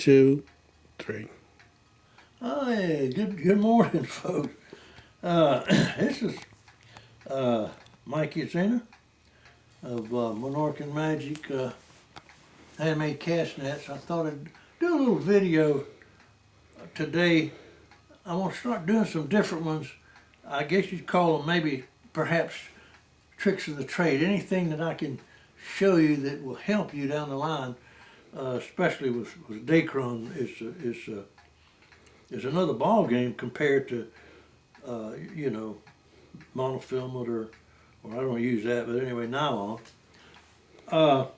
2, 3. Hey, good morning, folks. This is Mikey Zena of Monarch and Magic Handmade Cast Nets. I thought I'd do a little video today. I'm going to start doing some different ones. I guess you'd call them maybe perhaps tricks of the trade. Anything that I can show you that will help you down the line, especially with Dacron, is another ball game compared to monofilament or I don't use that, but anyway, nylon. What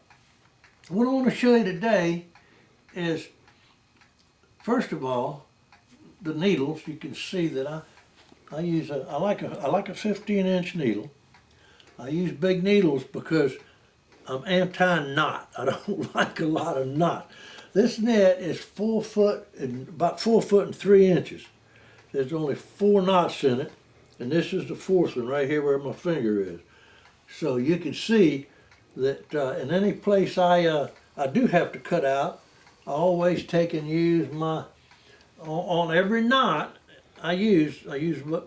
I want to show you today is, first of all, the needles. You can see that I like a 15-inch needle. I use big needles because I'm anti-knot. I don't like a lot of knot. This net is 4 foot and about 4 foot and 3 inches. There's only 4 knots in it, and this is the 4th one right here where my finger is. So you can see that in any place I do have to cut out, I always take and use my on every knot. I use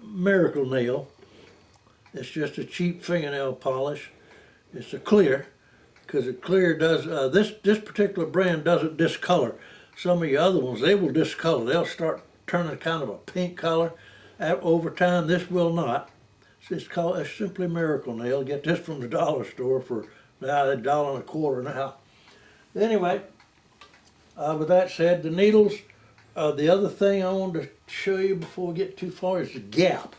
Miracle Nail. It's just a cheap fingernail polish. It's a clear, because a clear does this particular brand doesn't discolor. Some of the other ones, they will discolor. They'll start turning kind of a pink color over time. This will not. It's simply Miracle Nail. Get this from the dollar store for now $1.25 now. Anyway, with that said, the needles. The other thing I wanted to show you before we get too far is the gap.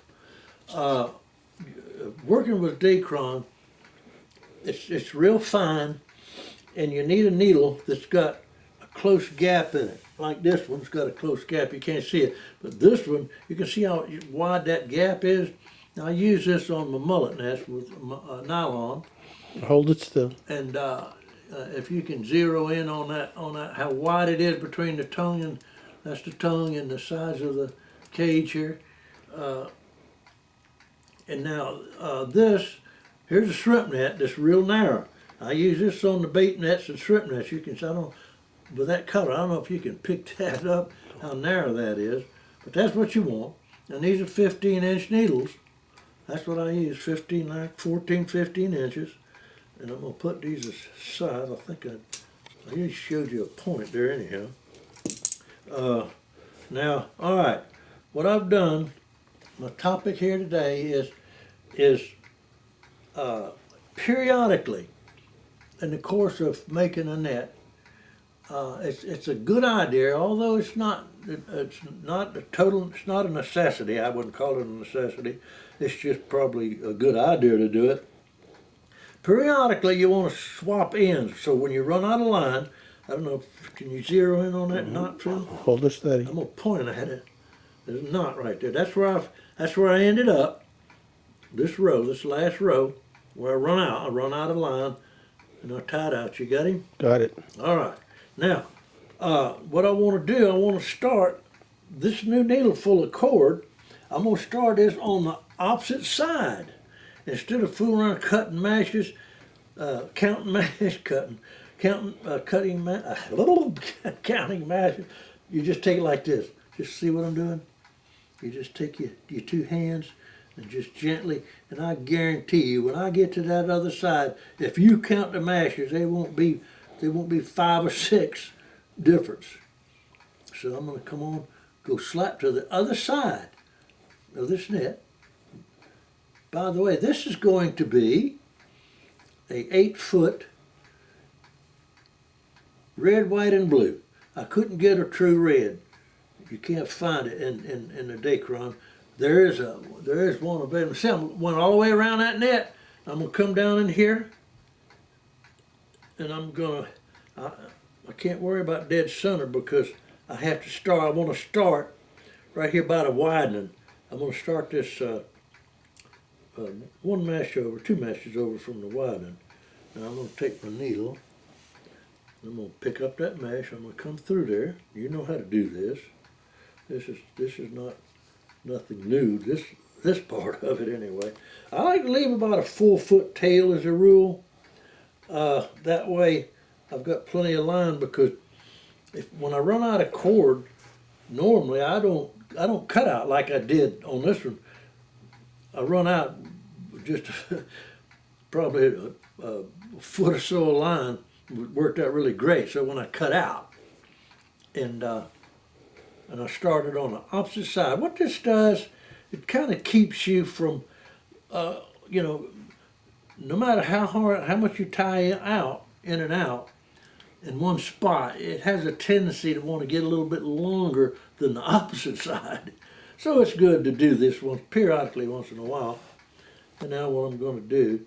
Working with Dacron, it's real fine, and you need a needle that's got a close gap in it. Like this one's got a close gap. You can't see it, but this one, you can see how wide that gap is. Now, I use this on my mullet nest with nylon. Hold it still. And if you can zero in on that, how wide it is between the tongue and that's the tongue and the size of the cage here. And now here's a shrimp net that's real narrow. I use this on the bait nets and shrimp nets. You can, with that color, I don't know if you can pick that up, how narrow that is, but that's what you want. And these are 15-inch needles. That's what I use, 14, 15 inches. And I'm gonna put these aside. I think I just showed you a point there anyhow. Now, all right, what I've done, my topic here today is periodically, in the course of making a net, it's a good idea, although it's not a necessity. I wouldn't call it a necessity. It's just probably a good idea to do it. Periodically, you want to swap ends. So when you run out of line, I don't know, can you zero in on that knot, Phil? Hold it steady. I'm gonna point at it. There's a knot right there. That's where I ended up. This last row, where I run out of line, and I tied out. You got him? Got it. All right. Now, what I want to do, I want to start this new needle full of cord. I'm gonna start this on the opposite side. Instead of fooling around cutting mashes, counting mashes, you just take it like this. Just see what I'm doing? You just take your 2 hands and just gently, and I guarantee you, when I get to that other side, if you count the mashes, they won't be 5 or 6 difference. So I'm gonna go slap to the other side of this net. By the way, this is going to be a 8-foot red, white, and blue. I couldn't get a true red. You can't find it in the Dacron. There is one available. See, I went all the way around that net. I'm gonna come down in here, and I can't worry about dead center because I have to start. I want to start right here by the widening. I'm gonna start this 2 meshes over from the widening. Now I'm gonna take my needle. I'm gonna pick up that mesh. I'm gonna come through there. You know how to do this. This is not nothing new. This part of it anyway. I like to leave about a 4-foot tail as a rule. That way I've got plenty of line because when I run out of cord, normally I don't cut out like I did on this one. I run out just probably a foot or so of line, worked out really great. So when I cut out, and I started on the opposite side, what this does, it kind of keeps you from, you know, no matter how hard, how much you tie out, in and out, in one spot, it has a tendency to want to get a little bit longer than the opposite side. So it's good to do this periodically once in a while. And now what I'm going to do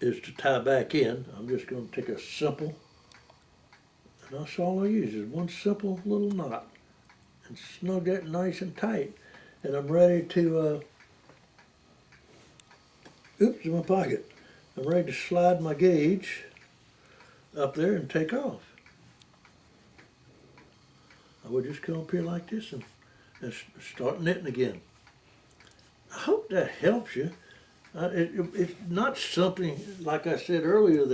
is to tie back in. I'm just going to take a simple, and that's all I use is one simple little knot and snug that nice and tight. And I'm ready to, oops, in my pocket. I'm ready to slide my gauge up there and take off. I would just come up here like this and start knitting again. I hope that helps you. It's not something, like I said earlier,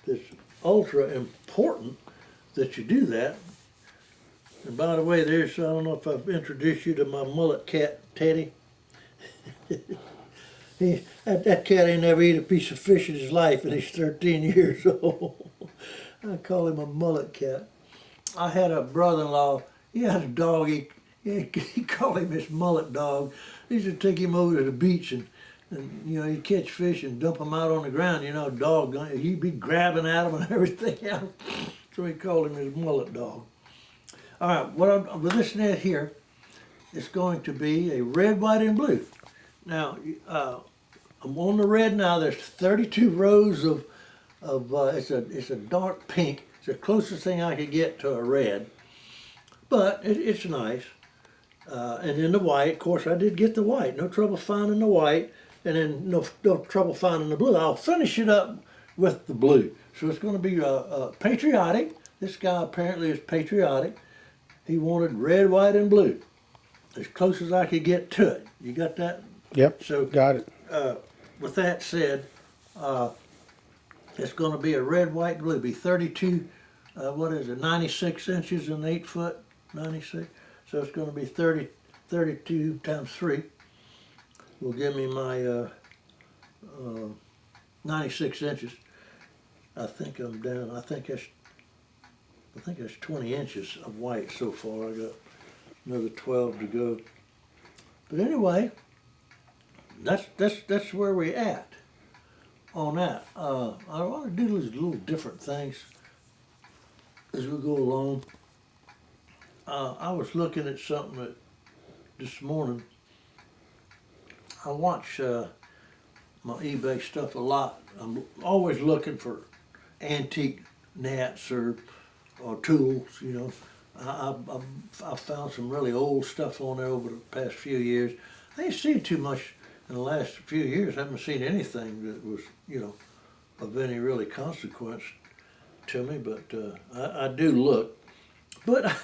that's ultra important that you do that. And by the way, I don't know if I've introduced you to my mullet cat, Teddy. That cat ain't never eat a piece of fish in his life, and he's 13 years old. I call him a mullet cat. I had a brother-in-law, he had a dog, he called him his mullet dog. He used to take him over to the beach and you know, he'd catch fish and dump them out on the ground, you know, dog, he'd be grabbing at them and everything else. So he called him his mullet dog. All right, with this net here, it's going to be a red, white, and blue. Now, I'm on the red now. There's 32 rows of it's a dark pink. It's the closest thing I could get to a red, but it's nice. And then the white, of course, I did get the white. No trouble finding the white, and then no trouble finding the blue. I'll finish it up with the blue. So it's going to be patriotic. This guy apparently is patriotic. He wanted red, white, and blue, as close as I could get to it. You got that? Yep. So Got it. with that said, it's going to be a red, white, and blue. Be 32. What is it? 96 inches and 8 foot. 96. So it's going to be 32 times 3 will give me my 96 inches. I think I'm down. I think that's 20 inches of white so far. I got another 12 to go. But anyway, that's where we're at on that. I want to do these little different things as we go along. I was looking at something this morning. I watch my eBay stuff a lot. I'm always looking for antique nets or tools, you know. I found some really old stuff on there over the past few years. I ain't seen too much in the last few years. I haven't seen anything that was, you know, of any really consequence to me, but I do look. But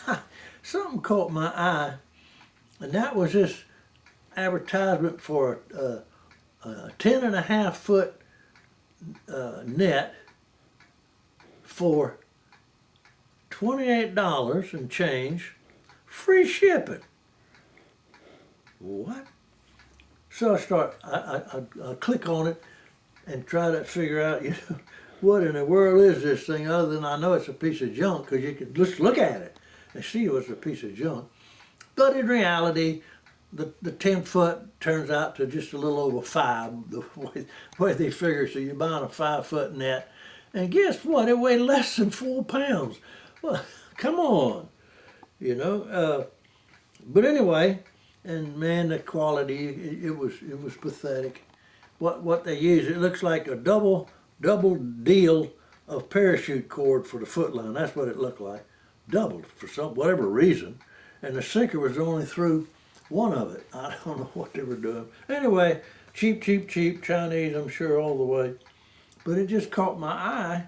something caught my eye, and that was this advertisement for a 10.5 foot net for $28 and change, free shipping. What? So I click on it and try to figure out, you know, what in the world is this thing, other than I know it's a piece of junk, because you can just look at it and see it's a piece of junk. But in reality, the 10 foot turns out to just a little over 5, the way they figure. So you're buying a 5 foot net, and guess what? It weighed less than 4 pounds. Well, come on, you know. But anyway, and man, the quality, it was pathetic. What they use, it looks like a double deal of parachute cord for the foot line. That's what it looked like, doubled for whatever reason, and the sinker was only through one of it. I don't know what they were doing. Anyway, cheap, Chinese, I'm sure, all the way. But it just caught my eye,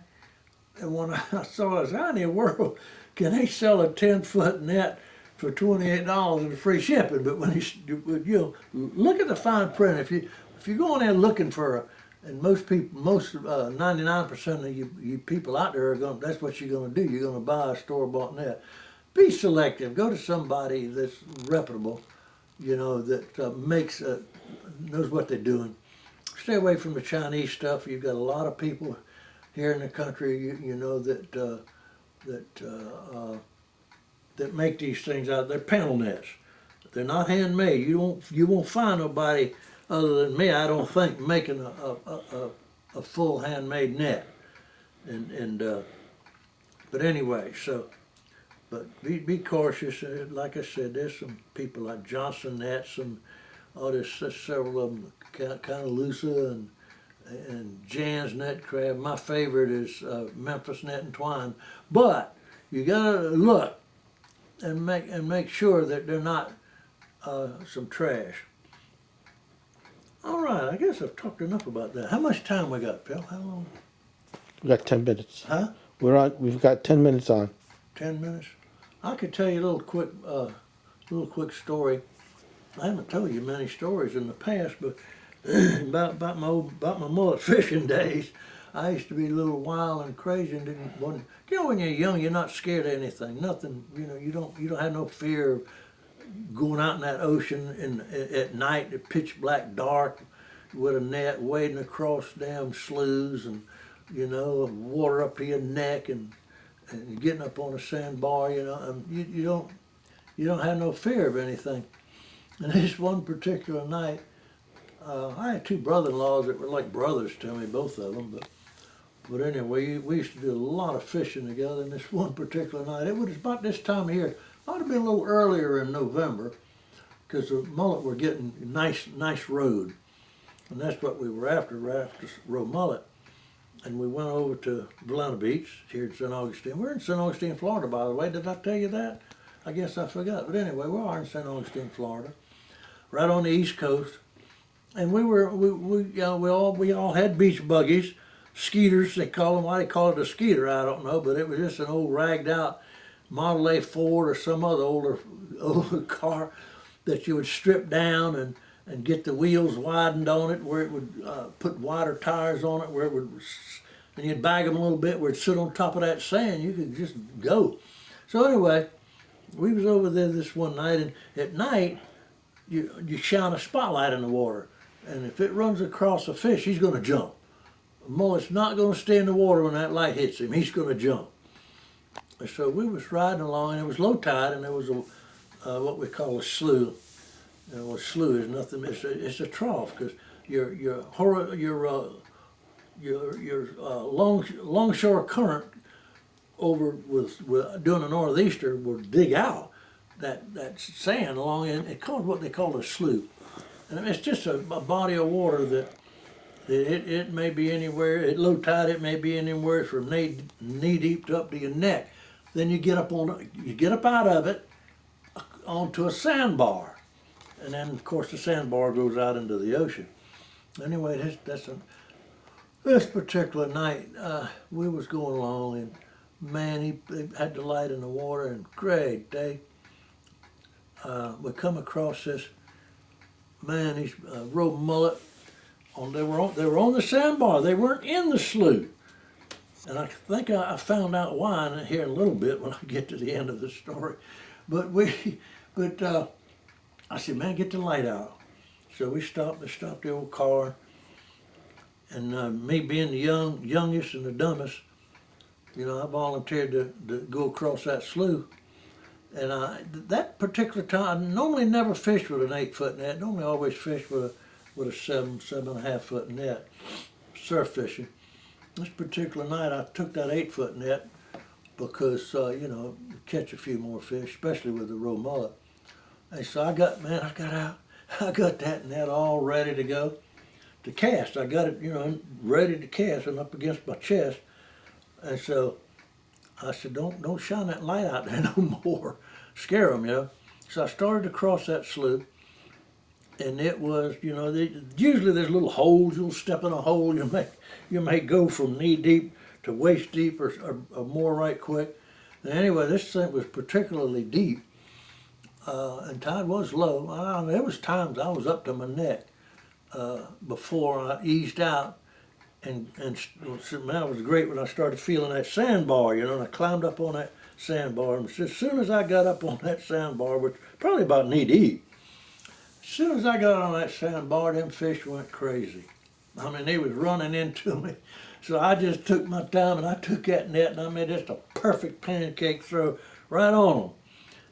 and when I saw it, how in the world can they sell a 10 foot net for $28 and free shipping? But when you know, look at the fine print. If you're going there looking for And most people, 99% of you people out there are going. That's what you're going to do. You're going to buy a store-bought net. Be selective. Go to somebody that's reputable, that knows what they're doing. Stay away from the Chinese stuff. You've got a lot of people here in the country, that make these things out. They're panel nets. They're not handmade. You won't find nobody other than me, I don't think, making a full handmade net. But anyway, but be cautious. Like I said, there's some people like Johnson Nets and there's several of them kind of looser and Jan's net crab. My favorite is Memphis net and twine. But you gotta look and make sure that they're not some trash. All right, I guess I've talked enough about that. How much time we got, Phil? How long? We got 10 minutes. Huh? We've got 10 minutes on. 10 minutes. I could tell you a little quick story. I haven't told you many stories in the past, but about my mullet fishing days. I used to be a little wild and crazy and when you're young, you're not scared of anything. Nothing. You don't have no fear of going out in that ocean at night, pitch black dark, with a net wading across damn sloughs and water up to your neck and getting up on a sandbar. You don't have no fear of anything. And this one particular night, I had two brother-in-laws that were like brothers to me, both of them. But anyway, we used to do a lot of fishing together. And this one particular night, it was about this time of year. Might have been a little earlier in November, because the mullet were getting nice road, and that's what we were after roe mullet. And we went over to Valina Beach here in St. Augustine. We're in St. Augustine, Florida, by the way. Did I tell you that? I guess I forgot. But anyway, we are in St. Augustine, Florida, right on the East Coast. And we all had beach buggies, skeeters they call them. Why they call it a skeeter, I don't know. But it was just an old ragged out Model A Ford or some other older car that you would strip down and get the wheels widened on it, where it would put wider tires on it, where it would, and you'd bag them a little bit where it'd sit on top of that sand. You could just go. So anyway, we was over there this one night, and at night you shine a spotlight in the water, and if it runs across a fish, he's going to jump. A mullet's not going to stay in the water when that light hits him. He's going to jump. And so we was riding along, and it was low tide, and there was what we call a slough. A slough is nothing. It's a trough, because your longshore current over with doing a northeaster will dig out that sand along, and it's called what they call a slough. And it's just a body of water that it may be anywhere at low tide. It may be anywhere from knee deep to up to your neck. Then you get up out of it onto a sandbar, and then of course the sandbar goes out into the ocean. Anyway, this particular night we was going along, and man, he had the light in the water, and great day. We come across this man, these roe mullet. They were on the sandbar. They weren't in the slough. And I think I found out why here in a little bit when I get to the end of the story. But I said, man, get the light out. So we stopped the old car, and me being the youngest and the dumbest, I volunteered to go across that slough. And that particular time, I normally never fish with an 8-foot net. Normally always fish with a 7.5 foot net, surf fishing. This particular night, I took that 8-foot net because, catch a few more fish, especially with the roe mullet. And so I got out. I got that net all ready to go to cast. I got it, ready to cast and up against my chest. And so I said, don't shine that light out there no more. Scare them, So I started to cross that slough. And it was, usually there's little holes. You'll step in a hole. You may go from knee deep to waist deep or more right quick. And anyway, this thing was particularly deep, and tide was low. There was times I was up to my neck before I eased out, so that was great when I started feeling that sandbar, you know, and I climbed up on that sandbar. And as soon as I got up on that sandbar, which probably about knee deep, as soon as I got on that sandbar, them fish went crazy. I mean, they was running into me. So I just took my time and I took that net and I made just a perfect pancake throw right on them.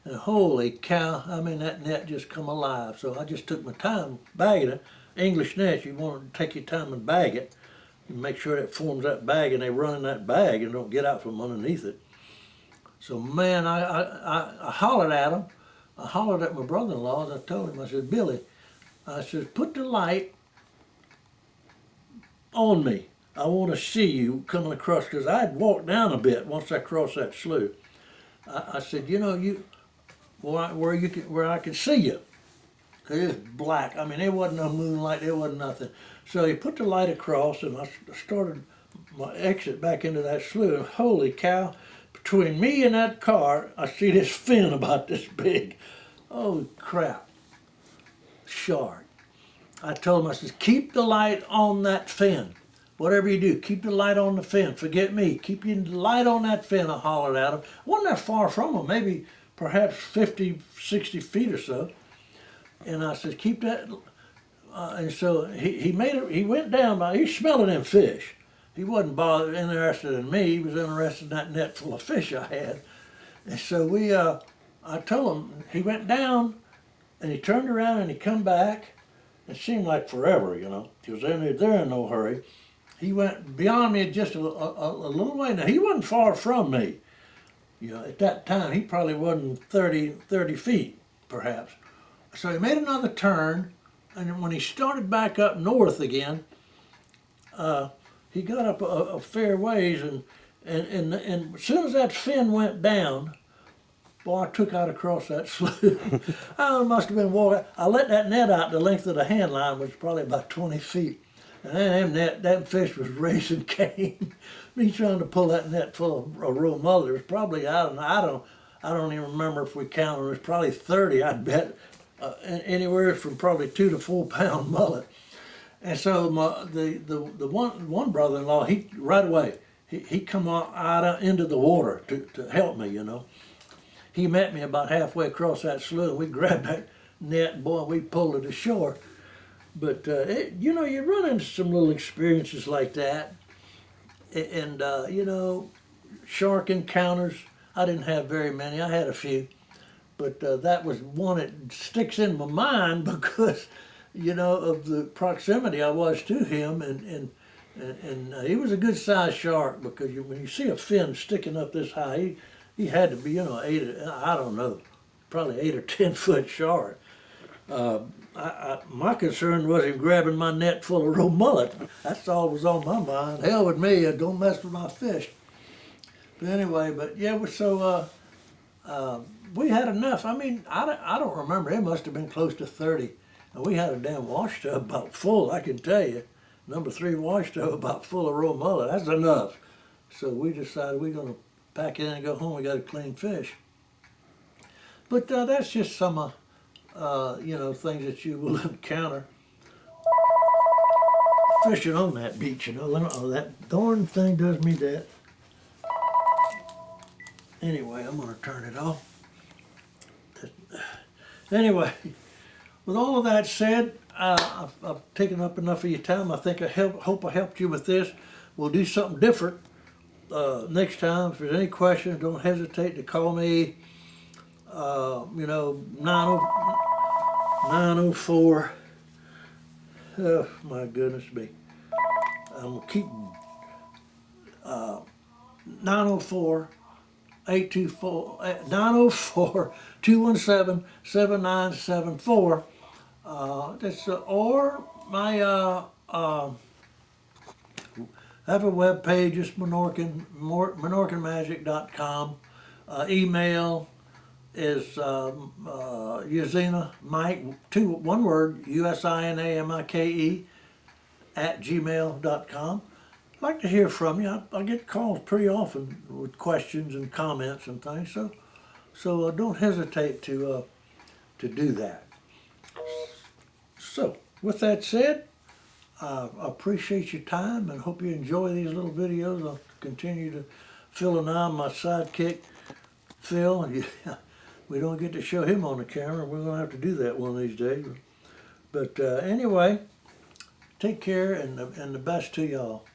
And holy cow, I mean, that net just come alive. So I just took my time bagging it. English net, you want to take your time and bag it. And make sure it forms that bag and they run in that bag and don't get out from underneath it. So man, I hollered at him. I hollered at my brother-in-law and I told him, I said, Billy, I said, put the light on me. I want to see you coming across, because I'd walked down a bit once I crossed that slough. I said, you know, where I could see you. It was black. I mean, there wasn't no moonlight. There wasn't nothing. So he put the light across, and I started my exit back into that slough. And holy cow! Between me and that car, I see this fin about this big. Oh crap! Shark. I told him, I said, keep the light on that fin. Whatever you do, keep the light on the fin. Forget me. Keep your light on that fin, I hollered at him. Wasn't that far from him, maybe perhaps 50, 60 feet or so. And I said, keep that. And so he made it, he went down by, he was smelling them fish. He wasn't interested in me, he was interested in that net full of fish I had. And so I told him, he went down and he turned around and he come back. It seemed like forever, you know, because they're in no hurry. He went beyond me just a little way. Now, he wasn't far from me. You know, at that time, he probably wasn't 30 feet, perhaps. So he made another turn, and when he started back up north again, he got up a fair ways, and as soon as that fin went down, boy, I took out across that slough. I must have been walking. I let that net out the length of the hand line, which was probably about 20 feet. And then that fish was raising cane. Me trying to pull that net full of a real mullet. It was probably, I don't even remember if we counted. It was probably 30, I'd bet. Anywhere from probably 2 to 4 pound mullet. And so the one brother-in-law, he right away, he come out into the water to help me, you know. He met me about halfway across that slough. We grabbed that net, and boy, we pulled it ashore. But, you know, you run into some little experiences like that. And you know, shark encounters, I didn't have very many. I had a few. But that was one that sticks in my mind because, you know, of the proximity I was to him. And he was a good-sized shark because when you see a fin sticking up this high, he had to be, you know, I don't know, probably 8 or 10 foot shark. My concern was him grabbing my net full of roe mullet. That's all was on my mind. Hell with me, don't mess with my fish. But anyway, we had enough. I mean, I don't remember. It must have been close to 30. And we had a damn wash tub about full, I can tell you. Number 3 wash tub about full of roe mullet. That's enough. So we decided we're going to pack it in and go home. We got to clean fish. But that's just some you know, things that you will encounter fishing on that beach, you know. Oh, that darn thing does me that. Anyway, I'm going to turn it off. Anyway, with all of that said, I've taken up enough of your time. I think hope I helped you with this. We'll do something different next time. If there's any questions, don't hesitate to call me. You know, 904. Oh my goodness me! I'm gonna keep 904 824 904 217 7974. That's or my I have a web page. It's menorcanmagic.com. Email is Usina Mike, one word, USINAMIKE @gmail.com. I'd like to hear from you. I get calls pretty often with questions and comments and things, so don't hesitate to do that. So, with that said, I appreciate your time and hope you enjoy these little videos. I'll continue to Phil and I, my sidekick, Phil. We don't get to show him on the camera. We're going to have to do that one of these days. But anyway, take care and the best to y'all.